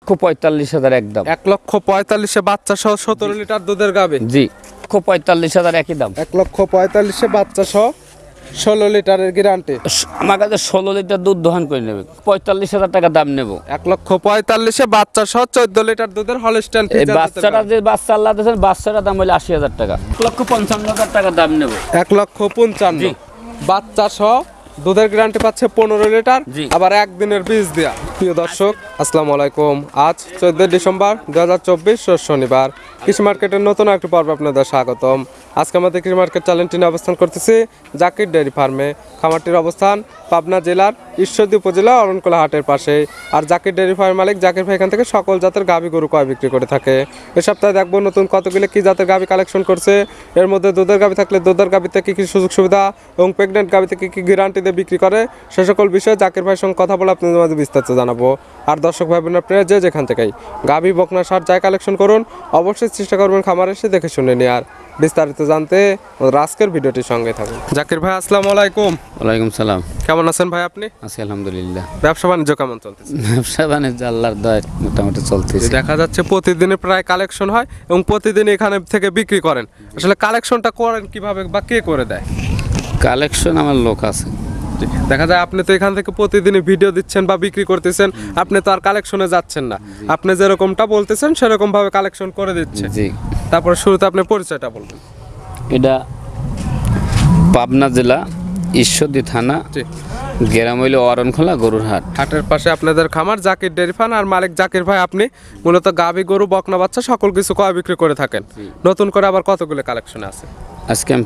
1,45,000 একদম। 1,45,000 বাচ্চা সহ 17 লিটার দুধের গাভী। জি 1,45,000 একই দাম। 1,45,000 বাচ্চা সহ 16 লিটারের গ্যারান্টি। আমার কাছে 16 লিটার দুধ দহন করে নেবে, 45,000 টাকা দাম নেব। 1,45,000 বাচ্চা সহ 14 লিটার দুধের হলস্টাইন এই বাচ্চাটা যে বাচ্চা আল্লাহ দিয়েছেন, বাচ্চাটার দাম হলো 80,000 টাকা। 1,55,000 টাকা দাম নেব। 1,55,000 বাচ্চা সহ দুধের গ্যারান্টি পাচ্ছে 15 লিটার, আবার একদিনের বীজ দেয়া। প্রিয় দর্শক আসসালামু আলাইকুম। আজ 14 ডিসেম্বর 2024 রোজ শনিবার। কৃষি মার্কেটের নতুন একটি পর্ব আপনাদের স্বাগতম। আজকে আমাদের কৃষি মার্কেট চ্যানেলটি নিয়ে অবস্থান করতেছি জাকির ডেয়ারি ফার্মে। খামারটির অবস্থান পাবনা জেলার ঈশ্বরদী উপজেলা অরণকুলা হাটের পাশে। আর জাকির ডেয়ারি ফার্মের মালিক জাকির ভাই এখান থেকে সকল জাতের গাভী গরু ক্রয় বিক্রি করে থাকে। এ সপ্তাহে দেখবো নতুন কতগুলো কি জাতের গাভী কালেকশন করছে। এর মধ্যে দুধের গাভী থাকলে দুধের গাভীতে কি কি সুযোগ সুবিধা এবং প্রেগনেন্ট গাভীতে কি কি গ্যারান্টি দিয়ে বিক্রি করে, সে সকল বিষয়ে জাকির ভাইয়ের সঙ্গে কথা বলে আপনাদের মাঝে বিস্তারিত জানাবো। আর দর্শক ভাই বোনেরা আপনারা যে যেখান থেকেই গাভী বকনা সার যাই কালেকশন করুন, অবশ্যই চেষ্টা করবেন খামার এসে দেখে শুনে নিয়ে। আর বিস্তারিত জানতে আজকের ভিডিওটির সঙ্গে থাকুন। জাকির ভাই আসসালামু আলাইকুম। ওয়ালাইকুম সালাম। কেমন আছেন ভাই আপনি? আছি আলহামদুলিল্লাহ। ব্যবসা বাণিজ্য কেমন চলতেছে? ব্যবসা বাণিজ্য আল্লাহর দয়ায় মোটামুটি চলতেছে। দেখা যাচ্ছে প্রতিদিনে প্রায় কালেকশন হয় এবং প্রতিদিন এখানে থেকে বিক্রি করেন। আসলে কালেকশনটা করেন কিভাবে বা কে করে দেয়? কালেকশন আমার লোক আছে। দেখা যায় আপনি তো এখান থেকে প্রতিদিনই ভিডিও দিচ্ছেন বা বিক্রি করতেছেন, আপনি তো আর কালেকশনে যাচ্ছেন না, আপনি যেরকমটা বলতেছেন সেরকম ভাবে কালেকশন করে দিচ্ছেন। জি। তারপর শুরুতে আপনি পরিচয়টা বলবেন। এটা পাবনা জেলা ঈশ্বরদী থানা, গ্রাম হইল অরণখোলা গরুর হাট। হাটের পাশে আপনাদের খামার জাকির ডেয়ারি ফার্ম। আর মালিক জাকির ভাই আপনি মূলত গাভী গরু বকনা বাচ্চা সকল কিছু ক্রয় বিক্রি করে থাকেন। নতুন করে আবার কতগুলো কালেকশন আছে? আজকে আমি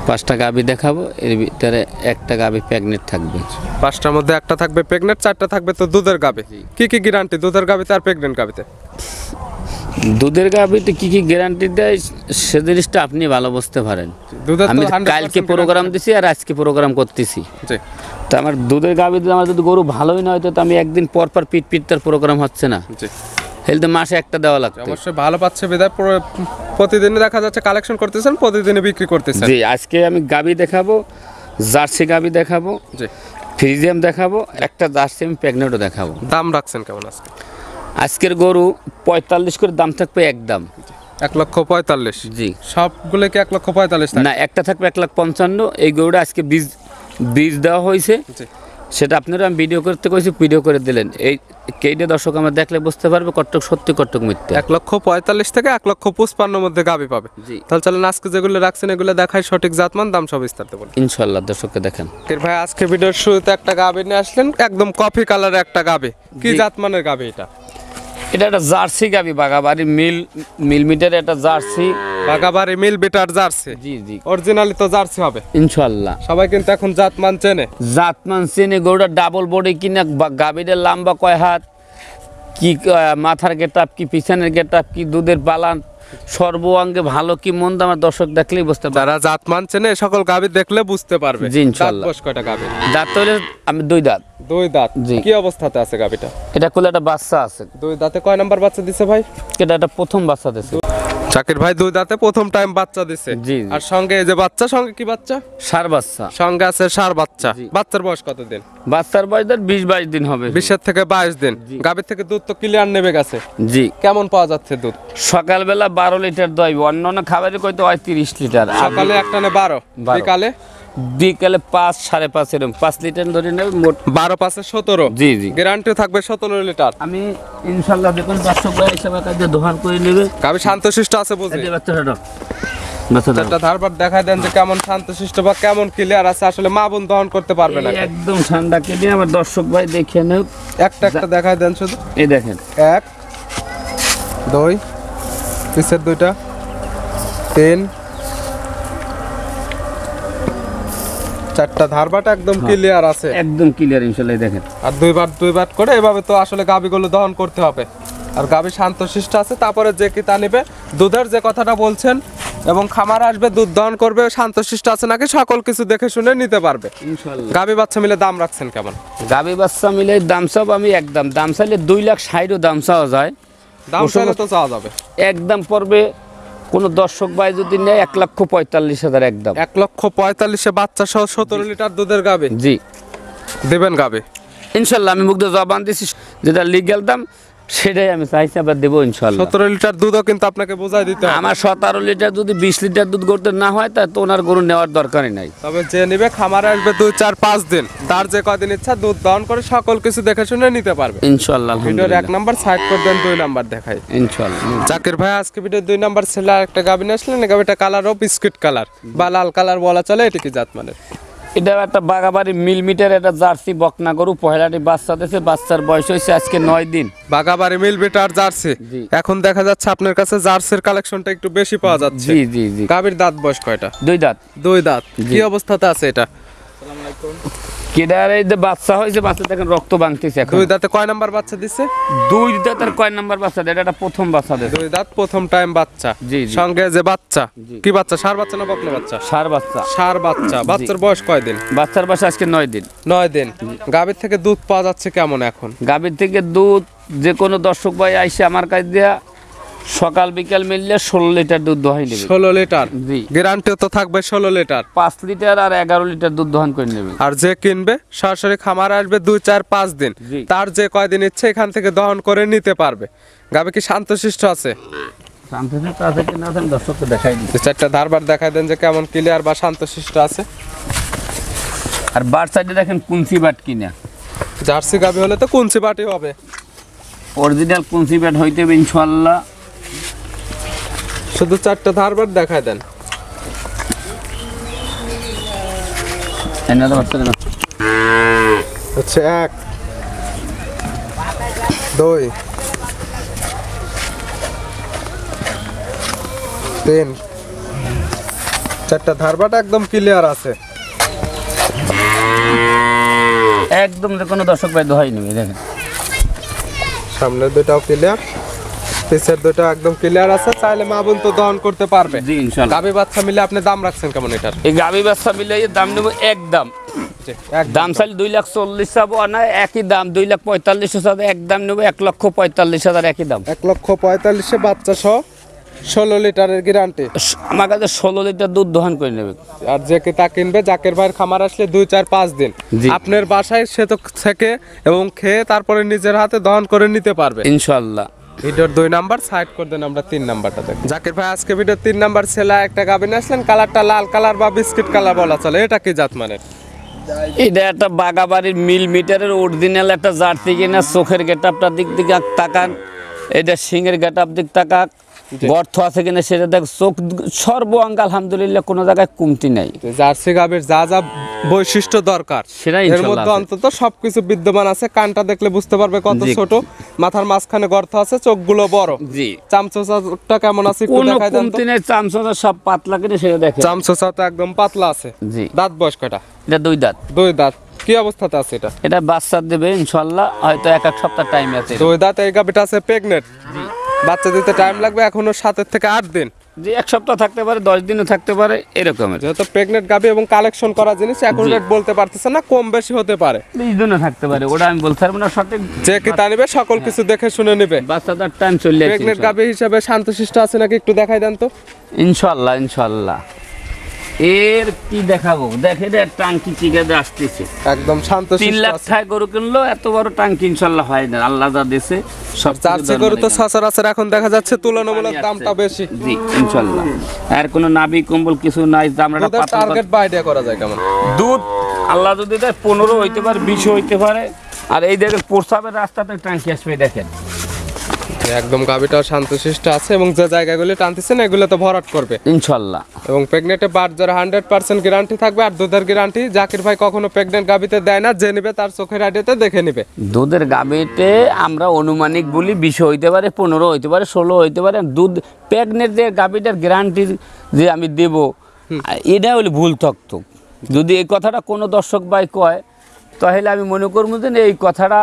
পাঁচটা গাভী দেখাবো, এর ভিতরে একটা গাভী প্রেগনেন্ট থাকবে। 5টার মধ্যে একটা থাকবে প্রেগনেন্ট, 4টা থাকবে তো দুধের গাভী। কি কি গ্যারান্টি দুধের গাভীতে আর প্রেগনেন্ট গাভীতে? দুধের গাভীতে কি কি গ্যারান্টি দেয় সে জিনিসটা আপনি ভালো বুঝতে পারেন। আমি কালকে প্রোগ্রাম দিছি আর আজকে প্রোগ্রাম করতেছি। তো আমার দুধের গাভীতে আমার যদি গরু ভালোই না হয়তো, তো আমি একদিন পর পর পিট তার প্রোগ্রাম হচ্ছে না। হেলতে মাসে একটা দেওয়া লাগবে। অবশ্যই ভালো পাচ্ছে বিদায় প্রতিদিনই দেখা যাচ্ছে কালেকশন করতেছেন, প্রতিদিনই বিক্রি করতেছেন। জি, আজকে আমি গাভী দেখাবো, জার্সি গাভী দেখাবো, জি ফ্রিজিয়াম দেখাবো, একটা জার্সি আমি প্রেগনেন্টও দেখাবো। দাম রাখছেন কেমন আজকে? আজকের গরু 45 করে দাম থাকবে একদম। 1,45,000। জি। সবগুলো কি 1,45,000? না, একটা থাকবে 1,55,000। এই গরুটা আজকে বীজ দেওয়া হয়েছে, সেটা আপনারা আমি ভিডিও করতে কইছি, ভিডিও করে দিলেন। এই কেইটা দর্শক আমরা দেখলে বুঝতে পারবে কটক সত্যি কটক মিথ্যা। 1,45,000 থেকে 1,55,000 মধ্যে গাভী পাবে। তাহলে চলেন আজকে যেগুলো রাখছেন এগুলো দেখাই, সঠিক জাতমান দাম সব বিস্তারিত বলুন ইনশাআল্লাহ। দর্শককে দেখেন। ভাই আজকে ভিডিওর শুরুতে একটা গাভী নিয়ে আসলেন, একদম কফি কালারের একটা গাভী। কি জাতমানের গাভী এটা? এটা একটা জার্সি গাভী, বাগাবাড়ি মিল মিটার একটা জার্সি, বাগাবাড়ি মিল বিটার জার্সি। জি জি, অরিজিনালি তো জার্সি হবে ইনশাআল্লাহ। সবাই কিন্তু এখন জাতমান চেনে। জাতমান চেনে। গরুটা ডাবল বডি কিনা, গাভীটার লম্বা কয় হাত, কি মাথার গেটআপ, কি পিছনের গেটআপ, কি দুধের পালান, সর্বাঙ্গে ভালো কি মন্দ আমার দর্শক দেখলেই বুঝতে পারবে। যারা জাতমান চেনে সকল গাভী দেখলে বুঝতে পারবে। জি ইনশাআল্লাহ। দাঁত কয়টা গাভী? দাঁত হলে আমি 2 দাঁত। 2 দাঁত। জি। কি অবস্থাতে আছে গাভীটা? এটা কোলে একটা বাচ্চা আছে। 2 দাঁতে কয় নাম্বার বাচ্চা দিছে ভাই? এটা একটা প্রথম বাচ্চা দিছে। জাকির ভাই 2 দাঁতে প্রথম টাইম বাচ্চা দিছে। জি। আর সঙ্গে এই যে বাচ্চা, সঙ্গে কি বাচ্চা? ষাঁড় বাচ্চা। সঙ্গে আছে ষাঁড় বাচ্চা। বাচ্চার বয়স কত দিন? বাচ্চার বয়স 20-22 দিন হবে। 20 থেকে 22 দিন। গাভীর থেকে দুধ তো ক্লিয়ার নেবে গেছে। জি। কেমন পাওয়া যাচ্ছে দুধ? সকালবেলা 12 লিটার দই, অন্যান্য খাবারে কইতে হয় 30 লিটার। সকালে একটানে 12, বিকালে 5 5.5 এরকম 5 লিটার ধরে নেব, মোট 12 5 17। জি জি, গ্যারান্টি থাকবে 17 লিটার। আমি ইনশাআল্লাহ দেখুন দর্শক ভাই হিসাবে কাজে দোকান করে নেবে। গাভী শান্তশিষ্ট আছে বুঝি? এই বাচ্চাটা বাচ্চাটা ধারবার দেখায় দেন যে কেমন শান্তশিষ্ট বা কেমন ক্লিয়ার আছে। আসলে মা বোন দহন করতে পারবে না, একদম ঠান্ডা কেটে আমার দর্শক ভাই দেখে নেব। একটা একটা দেখায় দেন শুধু। এই দেখেন, 1 2 পিছের 2টা 3 4টা ধারবাটা একদম ক্লিয়ার আছে, একদম ক্লিয়ার ইনশাআল্লাহ। দেখেন, আর দুইবার করে এভাবে তো আসলে গাভীগুলো দহন করতে হবে। আর গাভী শান্তশিষ্ট আছে। তারপরে যে কি তা নিবে, দুধের যে কথাটা বলছেন এবং খামার আসবে দুধ দহন করবে, শান্তশিষ্ট আছে নাকি সকল কিছু দেখে শুনে নিতে পারবে ইনশাআল্লাহ। গাভী বাচ্চা মিলে দাম রাখছেন কেমন? গাভী বাচ্চা মিলে দাম সব আমি একদম, দাম চাইলে 2,60,000 দাম চাওয়া যায়। দাম চাইলে তো চাওয়া যাবে। একদম পড়বে কোন দর্শক ভাই যদি নেয় 1,45,000 একদম। 1,45,000 বাচ্চা সহ 17 লিটার দুধের গাভী। জি। দেবেন গাভী? ইনশাল্লাহ আমি মুগ্ধ জবান দিছি, যেটা লিগ্যাল দাম সেটাই আমি চাইছি, আবার দেবো ইনশাল্লাহ। 17 লিটার দুধও কিন্তু আপনাকে বোঝাই দিতে হবে। আমার 17 লিটার যদি 20 লিটার দুধ করতে না হয় তা তো ওনার গরু নেওয়ার দরকারই নাই। তবে যে নিবে খামারে আসবে 2, 4, 5 দিন, তার যে কদিন ইচ্ছা দুধ দহন করে সকল কিছু দেখে শুনে নিতে পারবে ইনশাল্লাহ। ভিডিওর 1 নাম্বার সাইড করে দেন, 2 নাম্বার দেখাই ইনশাল্লাহ। জাকির ভাই আজকে ভিডিও 2 নাম্বার ছেলে একটা গাভী নিয়ে আসলেন। গাভীটা কালার ও বিস্কিট কালার বা লাল কালার বলা চলে, এটা কি জাত মানে? এটা একটা বাগাবাড়ি মিলমিটার একটা জার্সি বকনা গরু, পহেলাটি বাচ্চা দিয়েছে, বাচ্চার বয়স হয়েছে আজকে 9 দিন। বাগাবাড়ি মিল বিটার জার্সি। এখন দেখা যাচ্ছে আপনার কাছে জার্সির কালেকশনটা একটু বেশি পাওয়া যাচ্ছে। জি জি জি। গাভীর দাঁত বয়স কয়টা? 2 দাঁত। 2 দাঁত। কি অবস্থাতে আছে এটা? কেডার এই যে বাচ্চা হয়েছে, বাচ্চা দেখেন রক্ত ভাঙতেছে এখন। 2 দাঁতে কয় নাম্বার বাচ্চা দিচ্ছে? 2 দাঁতের কয় নাম্বার বাচ্চা? এটা প্রথম বাচ্চা দিয়েছে। 2 দাঁত প্রথম টাইম বাচ্চা। জি জি। সঙ্গে যে বাচ্চা, কি বাচ্চা? ষাঁড় বাচ্চা না বকনা বাচ্চা? ষাঁড় বাচ্চা। ষাঁড় বাচ্চা। বাচ্চার বয়স কয় দিন? বাচ্চার বয়স আজকে 9 দিন। 9 দিন। গাভীর থেকে দুধ পাওয়া যাচ্ছে কেমন এখন? গাভীর থেকে দুধ যে কোনো দর্শক ভাই আইসে আমার কাছে দেয়া সকাল বিকাল মিললে 16 লিটার দুধ দোহাই নেবে। 16 লিটার। জি। গ্যারান্টিও তো থাকবে 16 লিটার। 5 লিটার আর 11 লিটার দুধ দহন করে নেবে। আর যে কিনবে সরাসরি খামারে আসবে 2, 4, 5 দিন, জি। তার যে কয়দিন ইচ্ছে এখান থেকে দহন করে নিতে পারবে। গাভী কি শান্তশিষ্ট আছে? শান্তশিষ্ট আছে কিনা আমি দর্শককে দেখাই দিই। 4টা ধারবার দেখাই দেন যে কেমন ক্লিয়ার বা শান্তশিষ্ট আছে। আর বার সাইডে দেখেন কুঞ্চি বাট কিনা। জার্সি গাভী হলে তো কুঞ্চি বাটি হবে, অরিজিনাল কুঞ্চি বাট হইতে হবে ইনশাআল্লাহ। শুধু 4টা ধারবার দেখাই দেন। এনে তো বাচ্চা না। হচ্ছে 1, 2, 3, 4টা ধারবাট একদম ক্লিয়ার আছে। একদম যে কোনো দর্শক ভাই দোহাই নেবে। দেখেন সামনের দুটাও ক্লিয়ার, পিছের দুটো একদম ক্লিয়ার আছে। চাইলে মা বোন তো দহন করতে পারবে। জি ইনশাআল্লাহ। গাভী বাচ্চা মিলে আপনি দাম রাখছেন কেমন এটার? এই গাভী বাচ্চা মিলে দাম নেব একদম। দাম চাইলে 2,40,000 চাবো, আর না একই দাম 2,45,000 একদম নেব। 1,45,000 একই দাম। 1,45,000 বাচ্চা সহ 16 লিটারের গ্যারান্টি। আমার কাছে 16 লিটার দুধ দহন করে নেবে। আর যে তা কিনবে জাকির ভাইয়ের খামার আসলে 2, 4, 5 দিন আপনার বাসায় সে তো থেকে এবং খেয়ে তারপরে নিজের হাতে দহন করে নিতে পারবে ইনশাআল্লাহ। ভিডিওর 2 নাম্বার সাইড করে দেন, আমরা 3 নাম্বারটা দেখি। জাকির ভাই আজকে ভিডিওর 3 নাম্বার ছেলে একটা গাভী নিয়ে আসলেন। কালারটা লাল কালার বা বিস্কিট কালার বলা চলে, এটা কি জাত মানের? এটা একটা বাগাবাড়ির মিটারের অরিজিনাল একটা জার্সি কিনা। চোখের গেটআপটার দিক দিকে তাকান, এটা সিংয়ের গেটআপ দিক তাকাক, গর্ত আছে কিনা সেটা দেখ। চোখ সর্ব অঙ্গ আলহামদুলিল্লাহ কোনো জায়গায় কমতি নাই। জার্সি গাভীর যা যা বৈশিষ্ট্য দরকার সেটাই এর মধ্যে অন্তত সবকিছু বিদ্যমান আছে। কানটা দেখলে বুঝতে পারবে কত ছোট, মাথার মাঝখানে গর্ত আছে, চোখগুলো বড়। জি। চামচোচাটা কেমন আছে একটু দেখাই দেন তো। কমতি নাই, চামচোচা সব পাতলা কিনা সেটা দেখেন। চামচোচাটা একদম পাতলা আছে। জি। দাঁত বয়স কয়টা? এটা 2 দাঁত। 2 দাঁত। কি অবস্থাতে আছে এটা? এটা বাচ্চা দেবে ইনশাআল্লাহ, হয়তো 1 সপ্তাহ টাইম আছে। 2 দাঁত। এই গাভীটা আছে প্রেগনেন্ট। বাচ্চা দিতে টাইম লাগবে এখনো 7 থেকে 8 দিন। যে 1 সপ্তাহ থাকতে পারে, 10 দিনও থাকতে পারে, এরকমের। যেহেতু প্রেগনেন্ট গাভী এবং কালেকশন করা জিনিস এখন রেট বলতে পারতেছে না, কম বেশি হতে পারে। 20 দিনও থাকতে পারে, ওটা আমি বলতে পারবো না সঠিক। যে কি তা নিবে সকল কিছু দেখে শুনে নিবে। বাচ্চাটার টাইম চলে আসছে। প্রেগনেন্ট গাভী হিসেবে শান্তশিষ্ট আছে নাকি একটু দেখাই দেন তো। ইনশাআল্লাহ ইনশাআল্লাহ। এর কি দেখাবো? দেখে রে টাঙ্কি চিগাতে আসতেছে একদম 3 শান্তশিষ্ট লাখ আছে। টাকা গরু কিনলো, এত বড় টাঙ্কি ইনশাআল্লাহ হয় না। আল্লাহ যা দেশে সব জার্সি গরু তো সচরাচর এখন দেখা যাচ্ছে তুলনামূলক দামটা বেশি। জি ইনশাআল্লাহ। আর কোনো নাভি কম্বল কিছু নাই। আমরা দুধের টার্গেট বা আইডিয়া করা যায় কেমন? দুধ আল্লাহ যদি দেয় 15 হইতে পারে, 20 হইতে পারে। আর এই দেখেন প্রস্রাবের রাস্তাতে টাঙ্কি আসবে, দেখেন একদম গাভীটাও শান্তশিষ্ট আছে এবং যে জায়গাগুলো টানতেছেন এগুলো তো ভরাট করবে ইনশাআল্লাহ। এবং প্রেগনেন্টে বাট যারা 100% গ্যারান্টি থাকবে। আর দুধের গ্যারান্টি জাকির ভাই কখনো প্রেগনেন্ট গাভীতে দেয় না, যে নিবে তার চোখের আইডিয়াতে দেখে নিবে। দুধের গাভীতে আমরা অনুমানিক বলি 20 হইতে পারে, 15 হইতে পারে, 16 হইতে পারে। দুধ প্রেগনেন্ট যে গাভীটার গ্যারান্টি যে আমি দেব, এটা হলে ভুল তথ্য। যদি এই কথাটা কোনো দর্শক ভাই কয়, তাহলে আমি মনে করবো যে এই কথাটা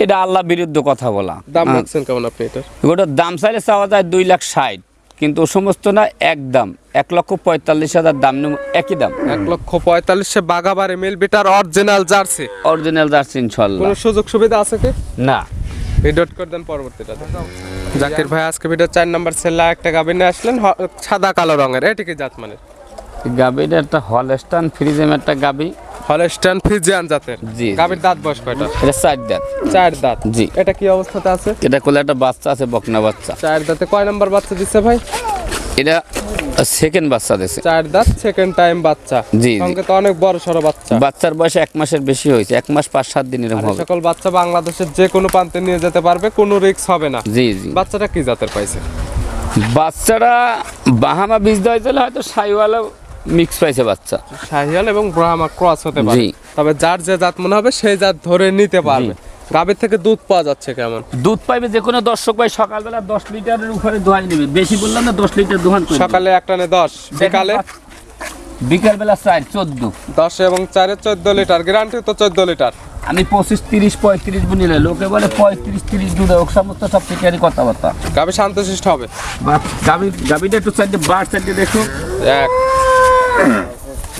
এটা আল্লাহ বিরুদ্ধ কথা বলা। দাম রাখছেন কেমন আপনি এটার? ওটার দাম চাইলে চাওয়া যায় 2,60,000, কিন্তু ও সমস্ত না, একদম 1,45,000 দাম নেব, একই দাম। 1,45,000 বাগাবাড়ি মিল বিটার অরিজিনাল জার্সি। অরিজিনাল জার্সি ইনশাআল্লাহ। কোনো সুযোগ সুবিধা আছে কি? না। ভিডিও করে দেন পরবর্তীটা। জাকির ভাই আজকে ভিডিও 4 নাম্বার ছেলে একটা গাভী নিয়ে আসলেন সাদা কালো রঙের, এটা কি জাত মানে? গাভীটা একটা হলস্টাইন ফ্রিজিয়াম একটা গাভী। হলস্টাইন ফ্রিজিয়ান জাতের। জি। গাভীর দাঁত বয়স কয়টা? এটা 4 দাঁত। 4 দাঁত। জি। এটা কি অবস্থাতে আছে? এটা কোলে একটা বাচ্চা আছে, বকনা বাচ্চা। 4 দাঁতে কয় নাম্বার বাচ্চা দিচ্ছে ভাই? এটা সেকেন্ড বাচ্চা দিছে। 4 দাঁত সেকেন্ড টাইম বাচ্চা। জি। সঙ্গে তো অনেক বড় সরো বাচ্চা। বাচ্চার বয়স 1 মাসের বেশি হয়েছে, 1 মাস 5-7 দিন এরকম হবে। সকল বাচ্চা বাংলাদেশের যে কোনো প্রান্তে নিয়ে যেতে পারবে, কোনো রিস্ক হবে না। জি জি। বাচ্চাটা কি জাতের পাইছে? বাচ্চারা বাহামা বীজ দেওয়া হয়েছিল, হয়তো সাইওয়ালা মিক্স পাইছে বাচ্চা। শাহিয়াল এবং ব্রাহ্মা ক্রস হতে পারে। জি। তবে যার যে জাত মনে হবে সেই জাত ধরে নিতে পারবে। গাভীর থেকে দুধ পাওয়া যাচ্ছে কেমন? দুধ পাইবে যে কোনো দর্শক ভাই সকালবেলা 10 লিটারের উপরে দোহাই নেবে, বেশি বললাম না 10 লিটার দোহান করে। সকালে এক টানে 10, বিকালবেলা 4-14। 10 এবং 4 14 লিটার, গ্যারান্টি তো 14 লিটার। আমি 25, 30, 35 বুনিলে লোকে বলে 35, 30 দুধ, ও সমস্ত সব ঠিকারি কথাবার্তা। গাভী শান্তশিষ্ট হবে। গাবিটা একটু সাইডে বার সাইডে দেখো। 1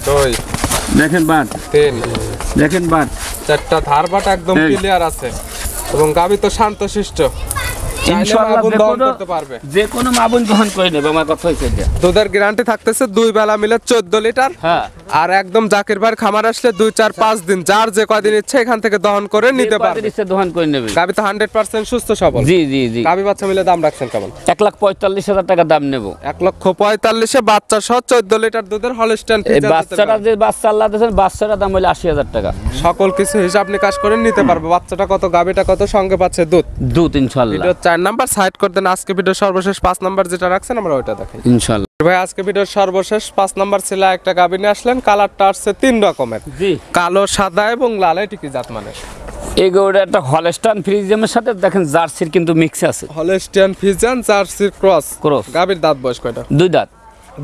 2 দেখেন বার, 3 দেখেন বার, 4টা ধারবাট একদম এই। ক্লিয়ার আছে এবং গাভী তো শান্তশিষ্ট। ইনশাআল্লাহ করতে পারবে। যে কোনো মাবুন দহন করে নেবে, আমার কথা হইছে এটা। দুধের গ্যারান্টি থাকতেছে 2 বেলা মিলে 14 লিটার। হ্যাঁ। আর একদম জাকির ভাইয়ের খামার আসলে 2 4 5 দিন যার যে কয়দিন ইচ্ছে এখান থেকে দহন করে নিতে পারবে। ইচ্ছে দহন করে নেবে। গাভী তো 100% সুস্থ সবল। জি জি জি। গাভী বাচ্চা মিলে দাম রাখছেন কেমন? 1,45,000 টাকা দাম নেব। 1,45,000 বাচ্চা সহ 14 লিটার দুধের হলস্টাইন এই বাচ্চাটা যে বাচ্চা আল্লাহ দিয়েছেন, বাচ্চাটার দাম হলো 80,000 টাকা। সকল কিছু হিসাব নিকাশ করে নিতে পারবে। বাচ্চাটা কত, গাভীটা কত, সঙ্গে পাচ্ছে দুধ। দুধ ইনশাআল্লাহ। ভিডিও 4 নাম্বার সাইড করে দেন। আজকে ভিডিও সর্বশেষ 5 নাম্বার যেটা রাখছেন আমরা ওইটা দেখাই ইনশাআল্লাহ। ভাই। আজকে ভিডিওর সর্বশেষ 5 নাম্বার ছিল একটা গাভী নিয়ে আসলেন। কালারটা আসছে 3 রকমের, জি। কালো, সাদা এবং লাল। এটি কি জাত মানে? এই গরুটা একটা হলস্টাইন ফ্রিজিয়ামের সাথে দেখেন জার্সির কিন্তু মিক্স আছে। Holstein Friesian jersey cross. Cross. গাভীর দাঁত বয়স কয়টা? 2 দাঁত।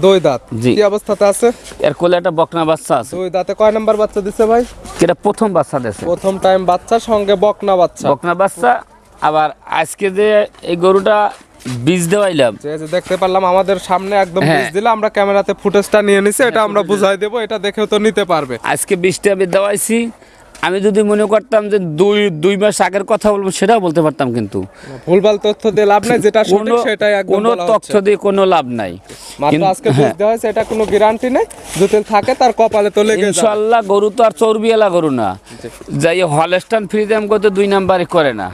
2 দাঁত। জি। কি অবস্থাতে আছে? এর কোলে একটা বকনা বাচ্চা আছে। 2 দাঁতে কয় নাম্বার বাচ্চা দিছে ভাই? এটা প্রথম বাচ্চা দিয়েছে। প্রথম টাইম বাচ্চা, সঙ্গে বকনা বাচ্চা। বকনা বাচ্চা। আবার আজকে যে এই গরুটা বীজ দেওয়াইলাম, যে দেখতে পারলাম আমাদের সামনে একদম হ্যাঁ। বীজ দিলে, আমরা ক্যামেরাতে ফুটেজটা নিয়ে নিছি, এটা আমরা বুঝাই দেব, এটা দেখেও তো নিতে পারবে। আজকে বীজটা আমি দেওয়াইছি। আমি যদি মনে করতাম যে 2 মাস আগের কথা বলবো, সেটাও বলতে পারতাম, কিন্তু ভুলভাল তথ্য দিয়ে লাভ নাই, যেটা সঠিক সেটাই একদম কোনো বলা তথ্য হচ্ছে। দিয়ে কোনো লাভ নাই। মাত্র আজকে বীজ দেওয়া হয়েছে, এটা কোনো গ্যারান্টি নাই। যদি থাকে তার কপালে তো লেগে যাবে। ইনশাআল্লাহ গরু তো আর চর্বিওয়ালা গরু না, যাই হলস্টাইন ফ্রিজিয়াম করতে 2 নাম্বারই করে না,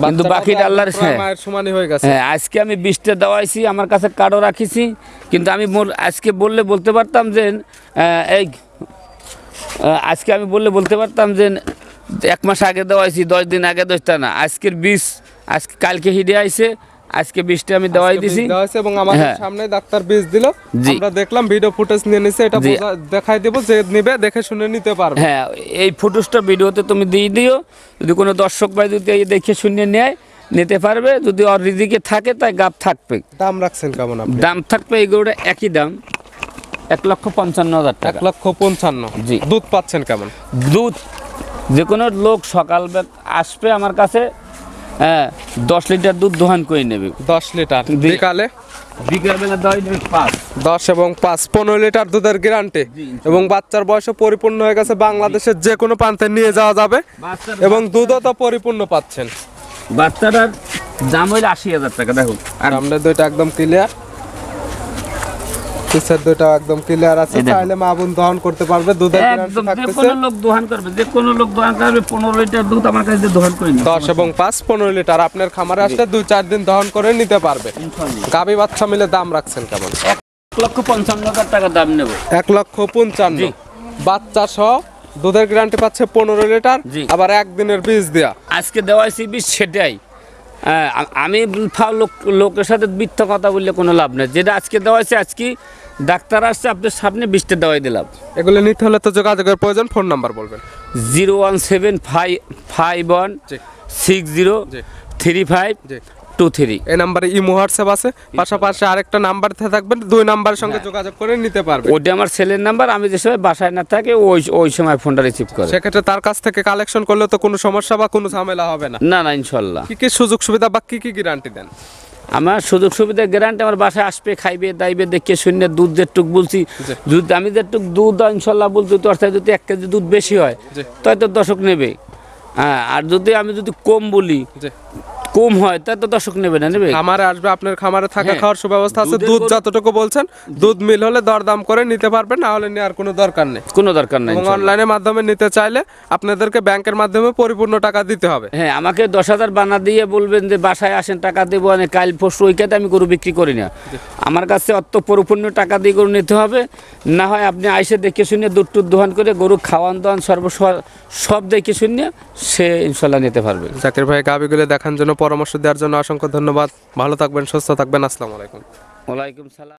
কিন্তু বাকিটা আল্লাহর। হ্যাঁ, মায়ের সমানই হয়ে গেছে। হ্যাঁ, আজকে আমি 20টা দেওয়াইছি, আমার কাছে কার্ডও রাখিছি, কিন্তু আমি আজকে বলতে পারতাম যে আজকে আমি বলতে পারতাম যে 1 মাস আগে দেওয়াইছি, 10 দিন আগে, 10টা না। আজকের 20 আজকে কালকে হিডে আইছে, আজকে 20টা আমি দেওয়াই দিছি এবং আমাদের হ্যাঁ। সামনে ডাক্তার বীজ দিল, জি। আমরা দেখলাম, ভিডিও ফুটেজ নিয়ে নিছে, এটা জি। দেখাই দেব, যে নিবে দেখে শুনে নিতে পারবে। হ্যাঁ, এই ফুটেজটা ভিডিওতে তুমি দিয়ে দিও, যদি কোনো দর্শক ভাই যদি এই দেখে শুনে নেয় নিতে পারবে। যদি ওর রিজিকে থাকে তাই গাব থাকবে। দাম রাখছেন কেমন আপনি? দাম থাকবে এই গরুটা একই দাম, 1,55,000 টাকা। 1,55,000। জি। দুধ পাচ্ছেন কেমন? দুধ যে কোনো লোক সকাল আসবে আমার কাছে, হ্যাঁ, 10 লিটার দুধ দোহান করে নেবে। 10 লিটার। বিকালে বিকালবেলা 5। 10 এবং 5 15 লিটার দুধের গ্যারান্টি। এবং বাচ্চার বয়সও পরিপূর্ণ হয়ে গেছে, বাংলাদেশের যে কোনো প্রান্তে নিয়ে যাওয়া যাবে এবং দুধও তো পরিপূর্ণ পাচ্ছেন। বাচ্চাটার দাম হইলে 80,000 টাকা। দেখো, আর আমরা দুইটা একদম ক্লিয়ার, পিছের দুইটা একদম ক্লিয়ার আছে। চাইলে মা বোন দহন করতে পারবে। দুধের গ্যারান্টি একদম যে থাকতেছে কোনো লোক দোহান করবে, যে কোনো লোক দোহান করবে। 15 লিটার দুধ আমার কাছে দিয়ে দোহান করে নিবে। 10 এবং 5 15 লিটার। আপনার খামারে আসলে 2-4 দিন দহন করে নিতে পারবে। গাভী বাচ্চা মিলে দাম রাখছেন কেমন? 1,55,000 টাকা দাম নেব। 1,55,000 বাচ্চা সহ দুধের গ্যারান্টি পাচ্ছে 15 লিটার। জি। আবার একদিনের বীজ দেয়া। আজকে দেওয়াইছি বীজ, সেটাই। আমি লোকের সাথে মিথ্যা কথা বললে কোনো লাভ নেই। যেটা আজকে দেওয়াইছে, আজকে ডাক্তার আসছে, আপনার সামনে 20টা দেওয়াই দিলাম। এগুলো নিতে হলে তো যোগাযোগের প্রয়োজন। ফোন নাম্বার বলবেন। 01751 এই নাম্বারে ইমো হোয়াটসঅ্যাপ আছে, পাশাপাশি আরেকটা নাম্বার থাকবে, 2 নাম্বারের সঙ্গে যোগাযোগ করে নিতে পারবে। ওইটা আমার ছেলের নাম্বার। আমি যে সময় বাসায় না থাকে ওই সময় ফোনটা রিসিভ করে। সেক্ষেত্রে তার কাছ থেকে কালেকশন করলে তো কোনো সমস্যা বা কোনো ঝামেলা হবে না। না না, ইনশাল্লাহ। কি কি সুযোগ সুবিধা বা কি কি গ্যারান্টি দেন? আমার সুযোগ সুবিধা গ্যারান্টি, আমার বাসায় আসবে, খাইবে, দাইবে, দেখে শুনে দুধ যেটুক বলছি, যদি আমি যেটুক দুধ ইনশাল্লাহ বলছি, তোর সাথে যদি 1 কেজি দুধ বেশি হয় তাই তো দর্শক নেবে। হ্যাঁ, আর যদি আমি যদি কম বলি, কম হয় তা তো দর্শক নেবে না, নেবে। খামারে আসবে, আপনার খামারে থাকা হ্যাঁ। খাওয়ার সুব্যবস্থা আছে, দুধের দুধ গরু- যতটুকু বলছেন দুধ মিল হলে দরদাম করে নিতে পারবেন, না হলে নেওয়ার কোনো দরকার নেই। কোনো দরকার নাই এবং ইনশাল্লাহ। অনলাইনের মাধ্যমে নিতে চাইলে আপনাদেরকে ব্যাংকের মাধ্যমে পরিপূর্ণ টাকা দিতে হবে। হ্যাঁ, আমাকে 10,000 বানা দিয়ে বলবেন যে বাসায় আসেন টাকা দেবো, মানে কাল পরশু ওইখানে আমি গরু বিক্রি করি না। আমার কাছে অত পরিপূর্ণ টাকা দিয়ে গরু নিতে হবে, না হয় আপনি আইসে দেখে শুনে দুধ টুধ দোহান করে গরু খাওয়ান দাওয়ান সব দেখে শুনে সে ইনশাল্লাহ নিতে পারবে। জাকির ভাই গাবিগুলো দেখার জন্য, পরামর্শ দেওয়ার জন্য অসংখ্য ধন্যবাদ। ভালো থাকবেন, সুস্থ থাকবেন। আসসালামু আলাইকুম। ওয়ালাইকুম সালাম।